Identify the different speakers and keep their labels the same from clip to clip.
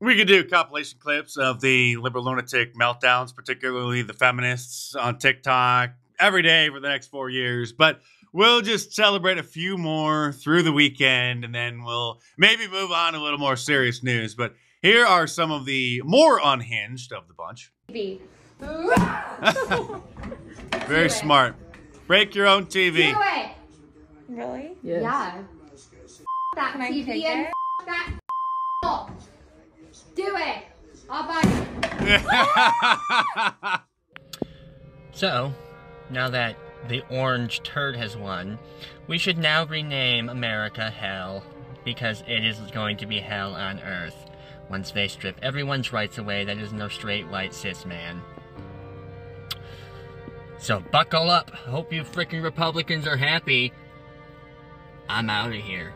Speaker 1: We could do compilation clips of the liberal lunatic meltdowns, particularly the feminists on TikTok, every day for the next 4 years. But we'll just celebrate a few more through the weekend, and then we'll maybe move on to a little more serious news. But here are some of the more unhinged of the bunch. Very smart. Break your own TV.
Speaker 2: Do it.
Speaker 3: Really?
Speaker 2: Yes. Yeah. That
Speaker 3: Can I
Speaker 2: TV
Speaker 3: take
Speaker 2: and
Speaker 3: it?
Speaker 2: that Do it. I'll buy it.
Speaker 4: So, now that the orange turd has won, we should now rename America Hell, because it is going to be hell on earth once they strip everyone's rights away that is no straight white cis man. So buckle up. Hope you freaking Republicans are happy. I'm out of here.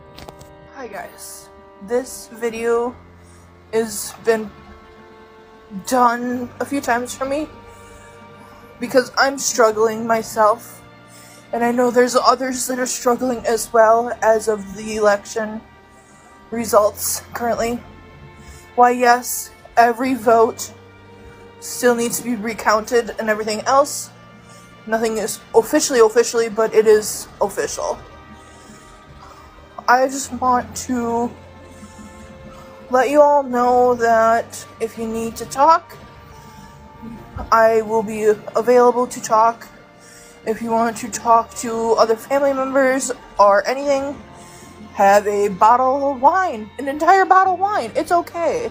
Speaker 5: Hi guys. This video has been done a few times for me because I'm struggling myself, and I know there's others that are struggling as well as of the election results currently. Why, yes, every vote still needs to be recounted and everything else. Nothing is officially, but it is official. I just want to let you all know that if you need to talk, I will be available to talk. If you want to talk to other family members or anything, have a bottle of wine, an entire bottle of wine. It's okay.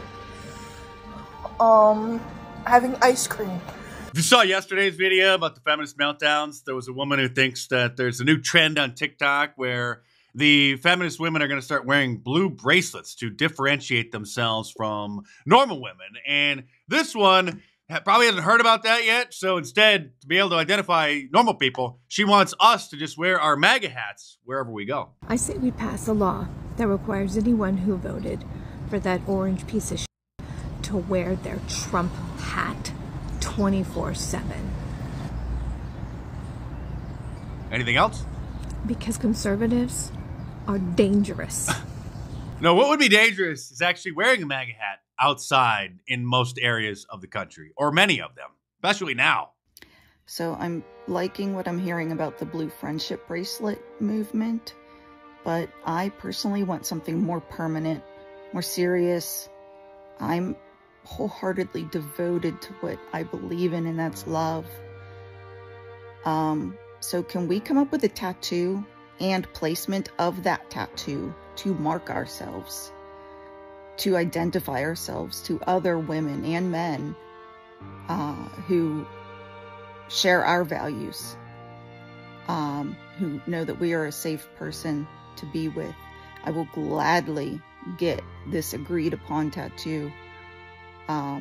Speaker 5: Having ice cream.
Speaker 1: If you saw yesterday's video about the feminist meltdowns, there was a woman who thinks that there's a new trend on TikTok where the feminist women are going to start wearing blue bracelets to differentiate themselves from normal women. And this one probably hasn't heard about that yet. So instead, to be able to identify normal people, she wants us to just wear our MAGA hats wherever we go.
Speaker 6: I say we pass a law that requires anyone who voted for that orange piece of shit to wear their Trump hat 24/7.
Speaker 1: Anything else?
Speaker 6: Because conservatives are dangerous.
Speaker 1: No, what would be dangerous is actually wearing a MAGA hat outside in most areas of the country, or many of them, especially now.
Speaker 7: So I'm liking what I'm hearing about the blue friendship bracelet movement, but I personally want something more permanent, more serious. I'm wholeheartedly devoted to what I believe in, and that's love. So can we come up with a tattoo and placement of that tattoo to mark ourselves, to identify ourselves to other women and men who share our values, who know that we are a safe person to be with? I will gladly get this agreed upon tattoo. I'd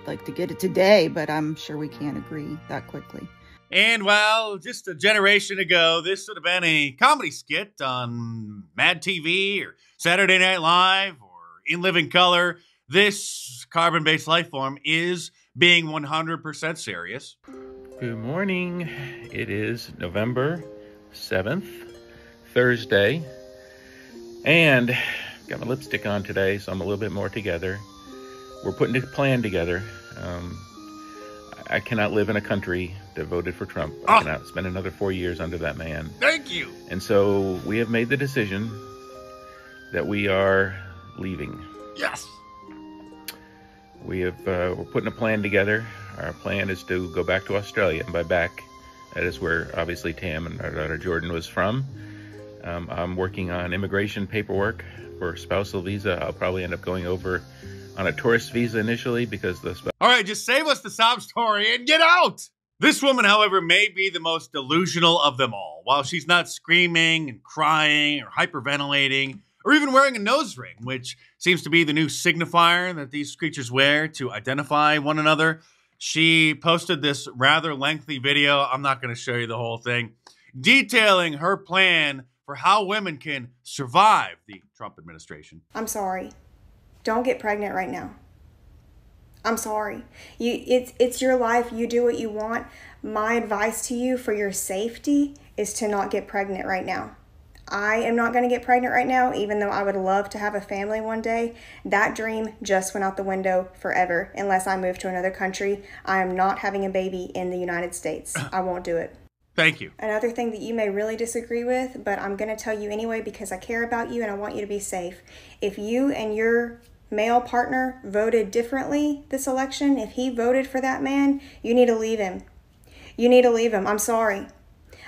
Speaker 7: like to get it today, but I'm sure we can't agree that quickly.
Speaker 1: And well, just a generation ago, this would have been a comedy skit on Mad TV or Saturday Night Live or In Living Color. This carbon-based life form is being 100% serious.
Speaker 8: Good morning. It is November 7th, Thursday. And got my lipstick on today, so I'm a little bit more together. We're putting a plan together. I cannot live in a country that voted for Trump. I cannot spend another 4 years under that man.
Speaker 1: Thank you.
Speaker 8: And so we have made the decision that we are leaving.
Speaker 1: Yes.
Speaker 8: We're putting a plan together. Our plan is to go back to Australia. And by back, that is where obviously Tam and our daughter Jordan was from. I'm working on immigration paperwork for spousal visa. I'll probably end up going over on a tourist visa initially because the...
Speaker 1: All right, just save us the sob story and get out! This woman, however, may be the most delusional of them all. While she's not screaming and crying or hyperventilating or even wearing a nose ring, which seems to be the new signifier that these creatures wear to identify one another, she posted this rather lengthy video. I'm not going to show you the whole thing, detailing her plan for how women can survive the Trump administration.
Speaker 3: I'm sorry. Don't get pregnant right now. I'm sorry. It's your life. You do what you want. My advice to you for your safety is to not get pregnant right now. I am not going to get pregnant right now, even though I would love to have a family one day. That dream just went out the window forever. Unless I move to another country, I am not having a baby in the United States. I won't do it.
Speaker 1: Thank you.
Speaker 3: Another thing that you may really disagree with, but I'm going to tell you anyway because I care about you and I want you to be safe. If you and your male partner voted differently this election, if he voted for that man, you need to leave him. You need to leave him. I'm sorry.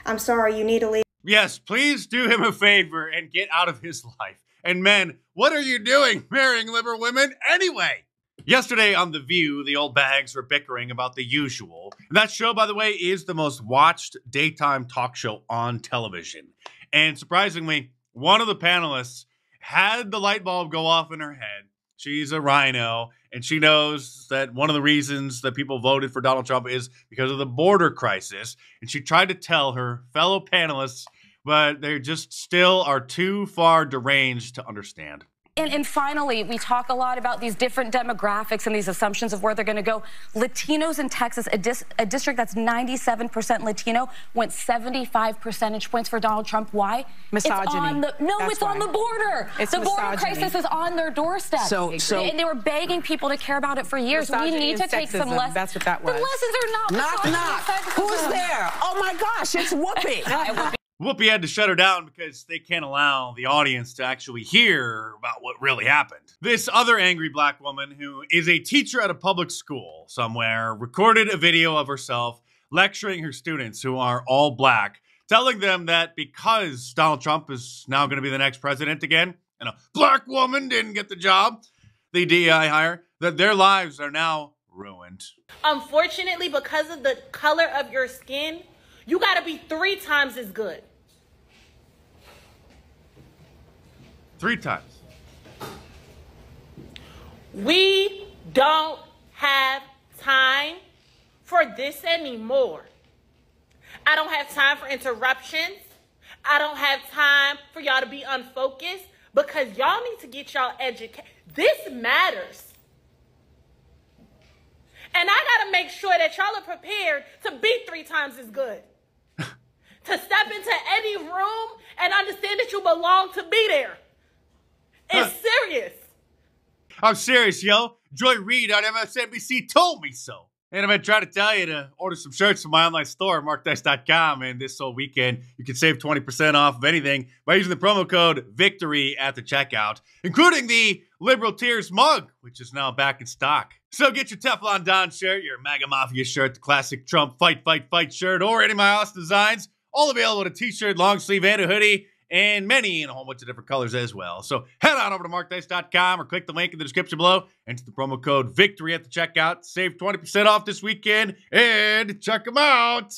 Speaker 3: I'm sorry. You need to leave.
Speaker 1: Yes, please do him a favor and get out of his life. And men, what are you doing marrying liberal women anyway? Yesterday on The View, the old bags were bickering about The Usual. And that show, by the way, is the most watched daytime talk show on television. And surprisingly, one of the panelists had the light bulb go off in her head. She's a rhino, and she knows that one of the reasons that people voted for Donald Trump is because of the border crisis. And she tried to tell her fellow panelists, but they just still are too far deranged to understand.
Speaker 9: And finally, we talk a lot about these different demographics and these assumptions of where they're going to go. Latinos in Texas, a district that's 97% Latino, went 75 percentage points for Donald Trump. Why?
Speaker 10: Misogyny.
Speaker 9: It's on the border.
Speaker 10: It's
Speaker 9: the border
Speaker 10: misogyny.
Speaker 9: crisis is on their doorstep. And they were begging people to care about it for years. We need to take some lessons.
Speaker 10: That's what that was.
Speaker 9: The lessons are not
Speaker 10: Knock,
Speaker 9: misogyny.
Speaker 10: knock. Who's there? Oh my gosh, it's Whoopi.
Speaker 1: Whoopi had to shut her down because they can't allow the audience to actually hear about what really happened. This other angry black woman, who is a teacher at a public school somewhere, recorded a video of herself lecturing her students, who are all black, telling them that because Donald Trump is now going to be the next president again, and a black woman didn't get the job, the DEI hire, that their lives are now ruined.
Speaker 11: Unfortunately, because of the color of your skin, you gotta be 3 times as good.
Speaker 1: 3 times.
Speaker 11: We don't have time for this anymore. I don't have time for interruptions. I don't have time for y'all to be unfocused because y'all need to get y'all educated. This matters. And I gotta make sure that y'all are prepared to be 3 times as good. To step into any room and understand that you belong to be there. It's serious.
Speaker 1: I'm serious, yo. Joy Reid on MSNBC told me so. And I'm going to try to tell you to order some shirts from my online store, markdice.com. And this whole weekend, you can save 20% off of anything by using the promo code VICTORY at the checkout, including the Liberal Tears mug, which is now back in stock. So get your Teflon Don shirt, your MAGA Mafia shirt, the classic Trump Fight, Fight, Fight shirt, or any of my awesome designs. All available in a t-shirt, long sleeve, and a hoodie, and many in a whole bunch of different colors as well. So head on over to markdice.com or click the link in the description below. Enter the promo code VICTORY at the checkout. Save 20% off this weekend and check them out.